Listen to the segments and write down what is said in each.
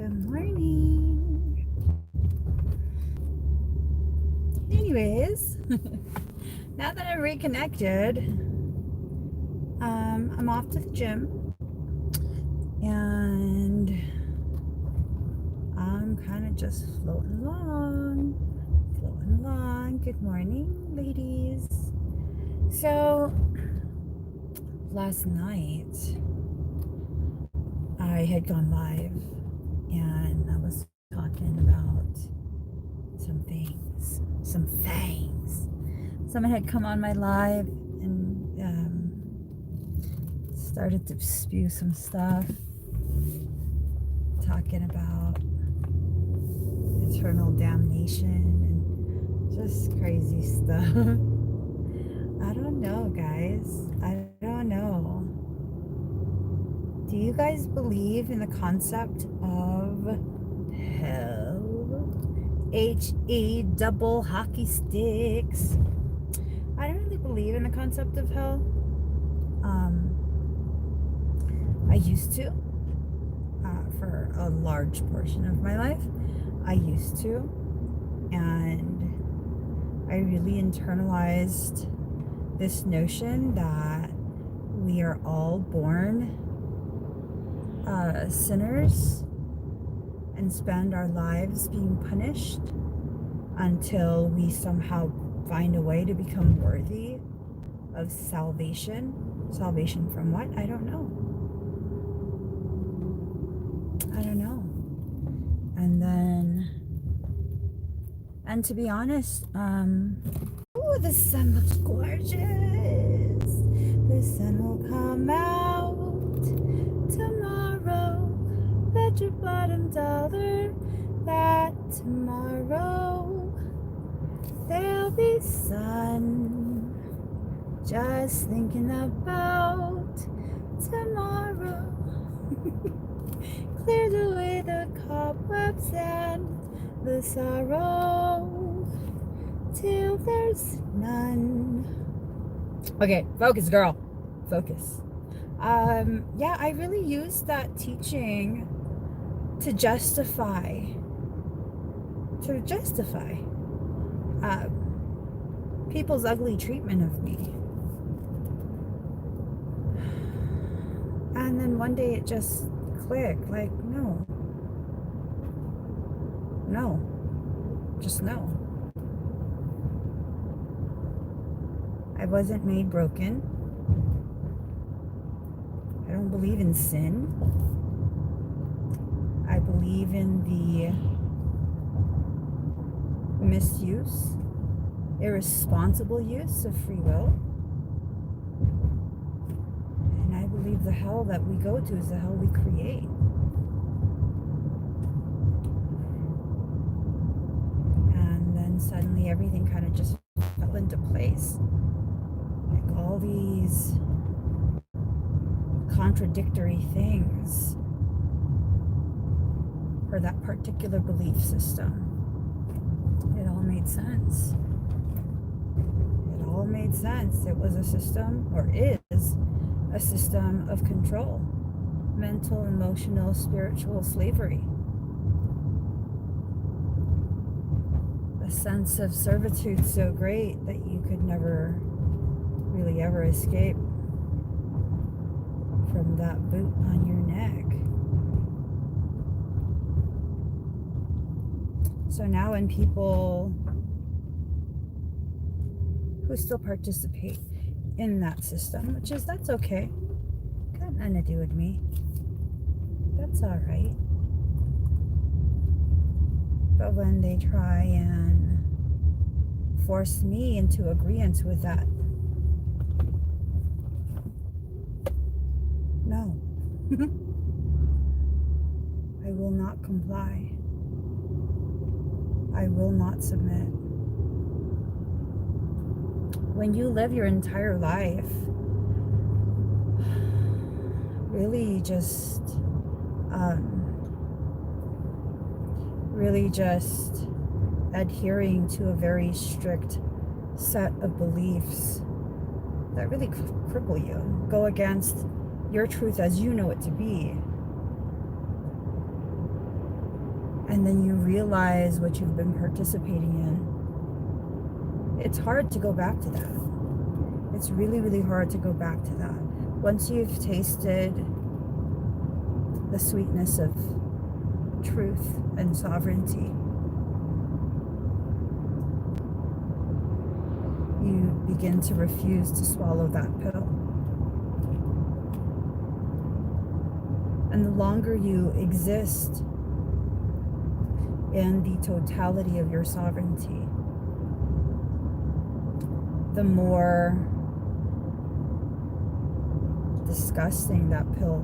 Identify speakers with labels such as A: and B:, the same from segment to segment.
A: Good morning. Anyways, now that I'm reconnected, I'm off to the gym and I'm kind of just floating along. Good morning, ladies. So, last night I had gone live and I was talking about some things. Someone had come on my live and started to spew some stuff, talking about eternal damnation and just crazy stuff. I don't know, guys. I don't know. Do you guys believe in the concept of hell? H-E double hockey sticks. I don't really believe in the concept of hell. I used to, for a large portion of my life. I used to, and I really internalized this notion that we are all born sinners and spend our lives being punished until we somehow find a way to become worthy of salvation. Salvation from what? I don't know. And to be honest, ooh, the sun looks gorgeous. The sun will come out tomorrow. Bet your bottom dollar that tomorrow there'll be sun. Just thinking about tomorrow. Clears away the cobwebs and the sorrow till there's none. Okay, focus, girl. Focus. Yeah, I really used that teaching to justify people's ugly treatment of me. And then one day it just clicked, like, just no. I wasn't made broken. I don't believe in sin. I believe in the misuse, irresponsible use of free will. And I believe the hell that we go to is the hell we create. And then suddenly everything kind of just fell into place. Like all these contradictory things for that particular belief system. It all made sense. It was a system, or is a system of control, mental, emotional, spiritual slavery. A sense of servitude so great that you could never really ever escape from that boot on your neck. So now when people who still participate in that system, that's okay. Got nothing to do with me. That's all right. But when they try and force me into agreement with that, no. I will not comply. I will not submit. When you live your entire life really just adhering to a very strict set of beliefs that really cripple you, go against your truth as you know it to be, and then you realize what you've been participating in, it's hard to go back to that. It's really, really hard to go back to that. Once you've tasted the sweetness of truth and sovereignty, you begin to refuse to swallow that pill. And the longer you exist in the totality of your sovereignty, the more disgusting that pill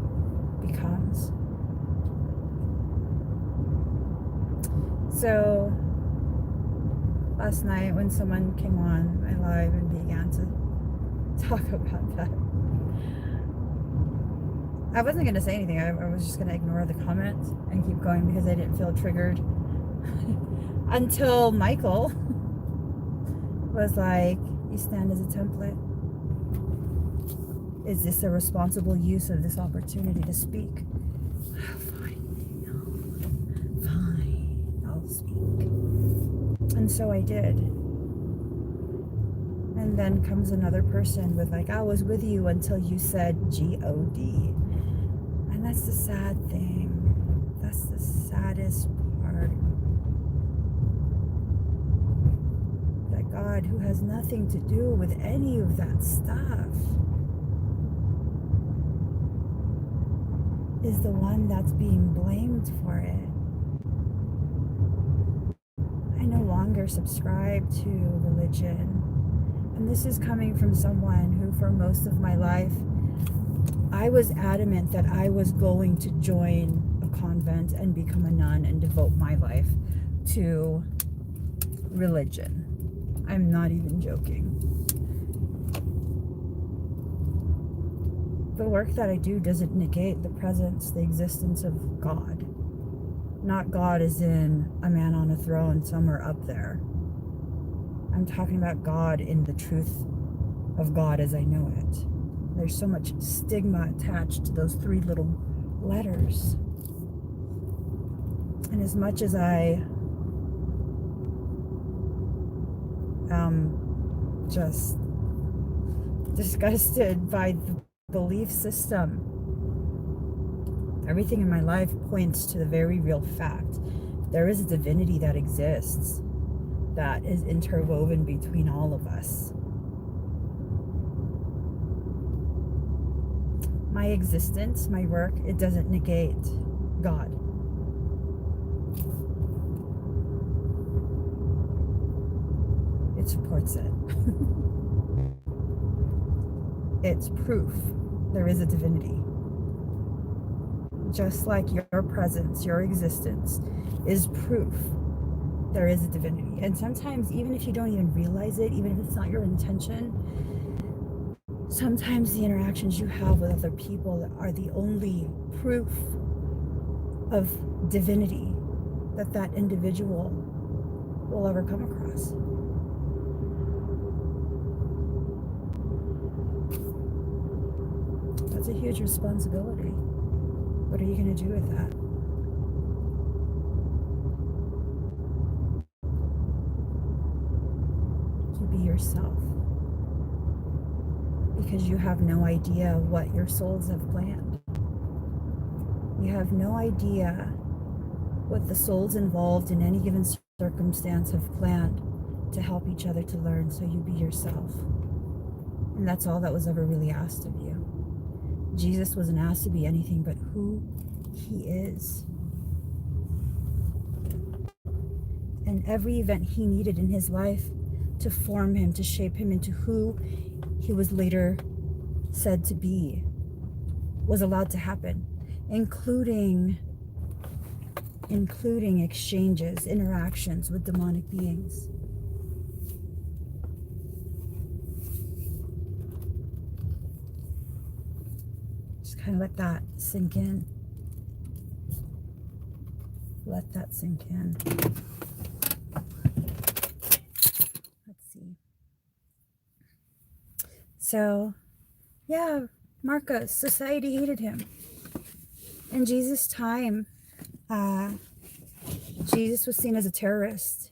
A: becomes. So last night when someone came on my live and began to talk about that, I wasn't going to say anything. I was just going to ignore the comments and keep going because I didn't feel triggered until Michael was like, you stand as a template. Is this a responsible use of this opportunity to speak? Fine, I'll speak. And so I did. And then comes another person with like, I was with you until you said G-O-D. And that's the sad thing. That's the saddest part. That God, who has nothing to do with any of that stuff, is the one that's being blamed for it. I no longer subscribe to religion. And this is coming from someone who, for most of my life, I was adamant that I was going to join a convent and become a nun and devote my life to religion. I'm not even joking. The work that I do doesn't negate the presence, the existence of God. Not God as in a man on a throne somewhere up there. I'm talking about God in the truth of God as I know it. There's so much stigma attached to those three little letters. And as much as I am just disgusted by the belief system, everything in my life points to the very real fact. There is a divinity that exists that is interwoven between all of us. My existence, my work, it doesn't negate God. It supports it. It's proof there is a divinity. Just like your presence, your existence is proof there is a divinity. And sometimes, even if you don't even realize it, even if it's not your intention, sometimes the interactions you have with other people are the only proof of divinity that that individual will ever come across. That's a huge responsibility. What are you going to do with that? You be yourself. Because you have no idea what your souls have planned. You have no idea what the souls involved in any given circumstance have planned to help each other to learn, so you be yourself. And that's all that was ever really asked of you. Jesus wasn't asked to be anything but who he is. And every event he needed in his life to form him, to shape him into who he was later said to be, was allowed to happen, including exchanges, interactions with demonic beings. Just kind of let that sink in. Let that sink in. Let's see. So, yeah, Marcos, society hated him. In Jesus' time, Jesus was seen as a terrorist.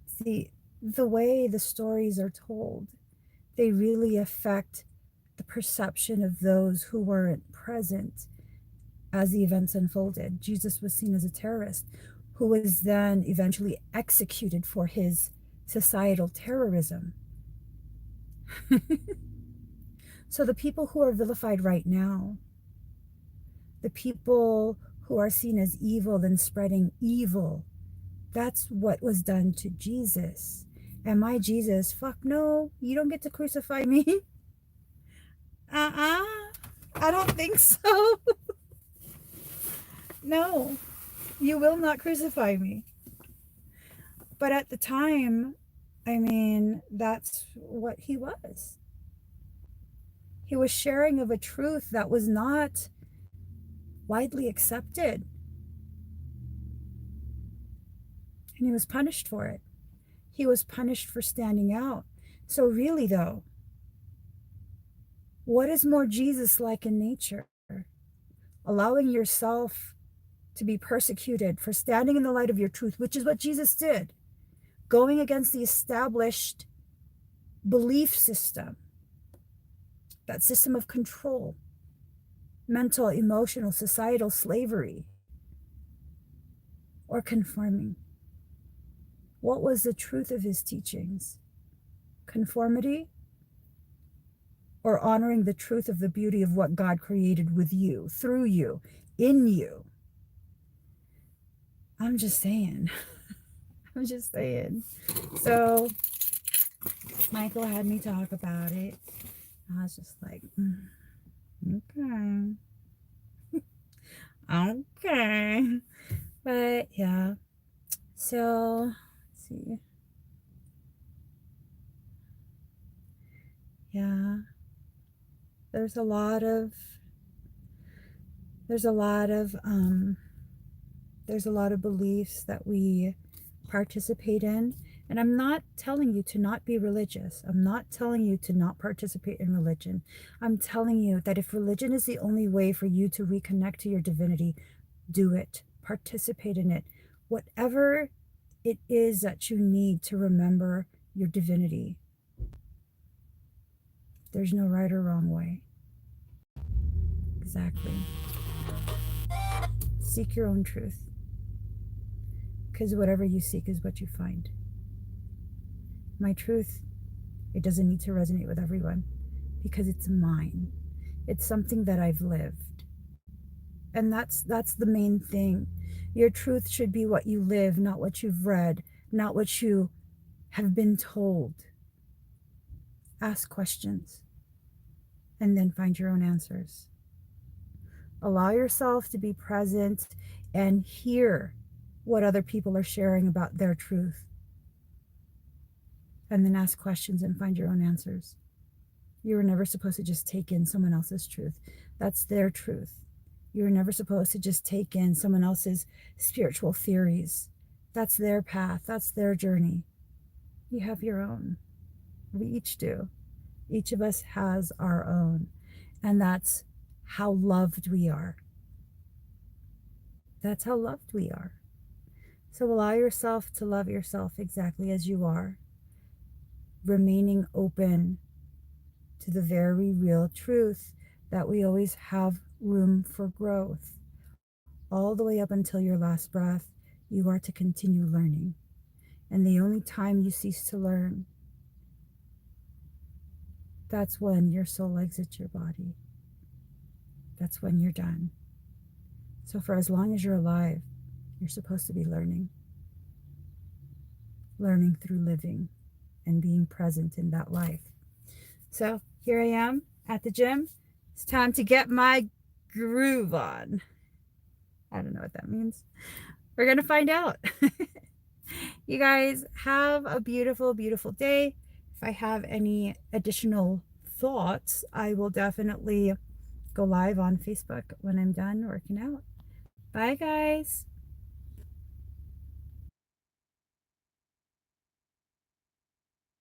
A: See, the way the stories are told, they really affect the perception of those who weren't present as the events unfolded. Jesus was seen as a terrorist who was then eventually executed for his societal terrorism. So the people who are vilified right now, the people who are seen as evil and spreading evil, that's what was done to Jesus. And my Jesus, fuck no, you don't get to crucify me. I don't think so. No, you will not crucify me. But at the time, I mean, that's what he was. He was sharing of a truth that was not widely accepted. And he was punished for it. He was punished for standing out. So really though, what is more Jesus-like in nature? Allowing yourself to be persecuted for standing in the light of your truth, which is what Jesus did. Going against the established belief system, that system of control, mental, emotional, societal slavery, or conforming. What was the truth of his teachings? Conformity or honoring the truth of the beauty of what God created with you, through you, in you? I'm just saying. I'm just saying. So Michael had me talk about it. I was just like, okay. Okay. But yeah. So let's see. Yeah. There's a lot of beliefs that we participate in. And I'm not telling you to not be religious. I'm not telling you to not participate in religion. I'm telling you that if religion is the only way for you to reconnect to your divinity, do it. Participate in it. Whatever it is that you need to remember your divinity. There's no right or wrong way. Exactly. Seek your own truth. Because whatever you seek is what you find. My truth, it doesn't need to resonate with everyone because it's mine. It's something that I've lived. And that's the main thing. Your truth should be what you live, not what you've read, not what you have been told. Ask questions and then find your own answers. Allow yourself to be present and hear what other people are sharing about their truth. And then ask questions and find your own answers. You were never supposed to just take in someone else's truth. That's their truth. You were never supposed to just take in someone else's spiritual theories. That's their path. That's their journey. You have your own. We each do. Each of us has our own. And that's how loved we are. That's how loved we are. So allow yourself to love yourself exactly as you are, remaining open to the very real truth that we always have room for growth. All the way up until your last breath, you are to continue learning. And the only time you cease to learn, that's when your soul exits your body. That's when you're done. So for as long as you're alive, you're supposed to be learning. Learning through living and being present in that life. So here I am at the gym. It's time to get my groove on. I don't know what that means. We're going to find out. You guys have a beautiful, beautiful day. If I have any additional thoughts, I will definitely go live on Facebook when I'm done working out. Bye, guys.